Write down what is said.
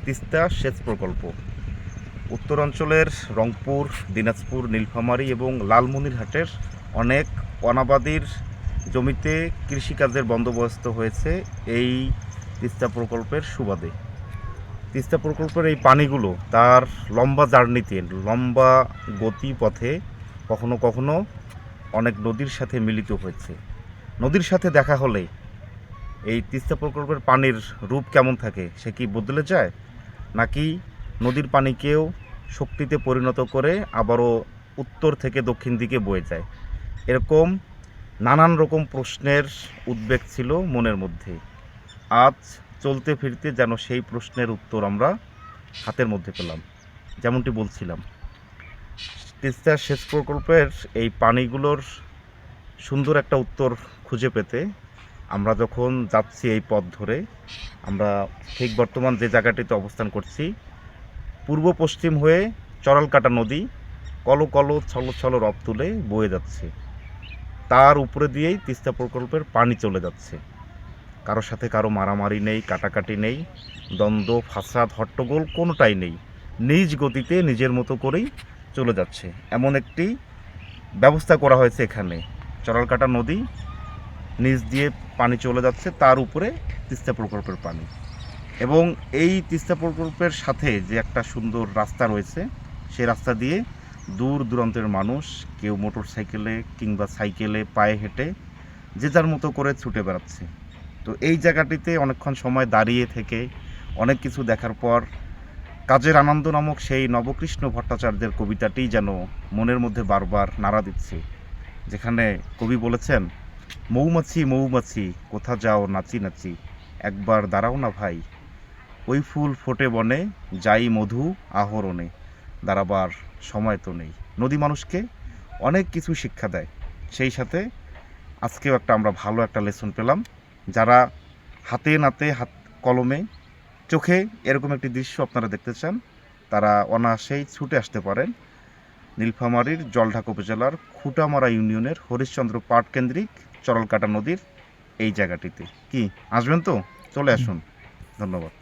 তিস্তা সেচ প্রকল্প উত্তরাঞ্চলের রংপুর, দিনাজপুর, নীলফামারী এবং লালমনিরহাটের অনেক অনাবাদির জমিতে কৃষিকাজের বন্দোবস্ত হয়েছে এই তিস্তা প্রকল্পের সুবাদে। তিস্তা প্রকল্পের এই পানিগুলো তার লম্বা জার্নিতে, লম্বা গতিপথে কখনো কখনো অনেক নদীর সাথে মিলিত হয়েছে। নদীর সাথে দেখা হলে এই তিস্তা প্রকল্পের পানির রূপ কেমন থাকে, সে কি বদলে যায়, নাকি নদীর পানিকেও শক্তিতে পরিণত করে আবারও উত্তর থেকে দক্ষিণ দিকে বয়ে যায়? এরকম নানান রকম প্রশ্নের উদ্বেগ ছিল মনের মধ্যে। আজ চলতে ফিরতে যেন সেই প্রশ্নের উত্তর আমরা হাতের মধ্যে পেলাম। যেমনটি বলছিলাম, তিস্তা সেচ প্রকল্পের এই পানিগুলোর সুন্দর একটা উত্তর খুঁজে পেতে আমরা যখন যাচ্ছি এই পথ ধরে, আমরা ঠিক বর্তমান যে জায়গাটিতে অবস্থান করছি, পূর্ব পশ্চিম হয়ে চড়ালকাটা নদী কলো কলো ছলো ছলো রব তুলে বয়ে যাচ্ছে। তার উপরে দিয়েই তিস্তা প্রকল্পের পানি চলে যাচ্ছে। কারো সাথে কারো মারামারি নেই, কাটাকাটি নেই, দ্বন্দ্ব, ফাসাদ, হট্টগোল কোনোটাই নেই। নিজ গতিতে নিজের মতো করেই চলে যাচ্ছে, এমন একটি ব্যবস্থা করা হয়েছে এখানে। চড়ালকাটা নদী নিচ দিয়ে পানি চলে যাচ্ছে, তার উপরে তিস্তা প্রকল্পের পানি। এবং এই তিস্তা প্রকল্পের সাথে যে একটা সুন্দর রাস্তা রয়েছে, সেই রাস্তা দিয়ে দূর দূরান্তের মানুষ, কেউ মোটর সাইকেলে কিংবা সাইকেলে, পায়ে হেঁটে যে যার মতো করে ছুটে বেড়াচ্ছে। তো এই জায়গাটিতে অনেকক্ষণ সময় দাঁড়িয়ে থেকে অনেক কিছু দেখার পর কাজের আনন্দ নামক সেই নবকৃষ্ণ ভট্টাচার্যের কবিতাটি যেন মনের মধ্যে বারবার নাড়া দিচ্ছে, যেখানে কবি বলেছেন, মৌমাছি মৌমাছি কোথা যাও নাচি নাচি, একবার দাঁড়াও না ভাই, ওই ফুল ফোটে বনে, যাই মধু আহরণে, দাঁড়াবার সময় তো নেই। নদী মানুষকে অনেক কিছু শিক্ষা দেয়, সেই সাথে আজকেও আমরা ভালো একটা লেসন পেলাম। যারা হাতে নাতে হাত কলমে চোখে এরকম একটি দৃশ্য আপনারা দেখতে চান, তারা অনায়াসেই ছুটে আসতে পারেন নীলফামারীর জলঢাকা উপজেলার খুঁটামারা ইউনিয়নের হরিশ্চন্দ্র পাট কেন্দ্রিক চড়ালকাটা নদীর এই জায়গাটিতে। কি আসবেন তো? চলে আসুন। ধন্যবাদ।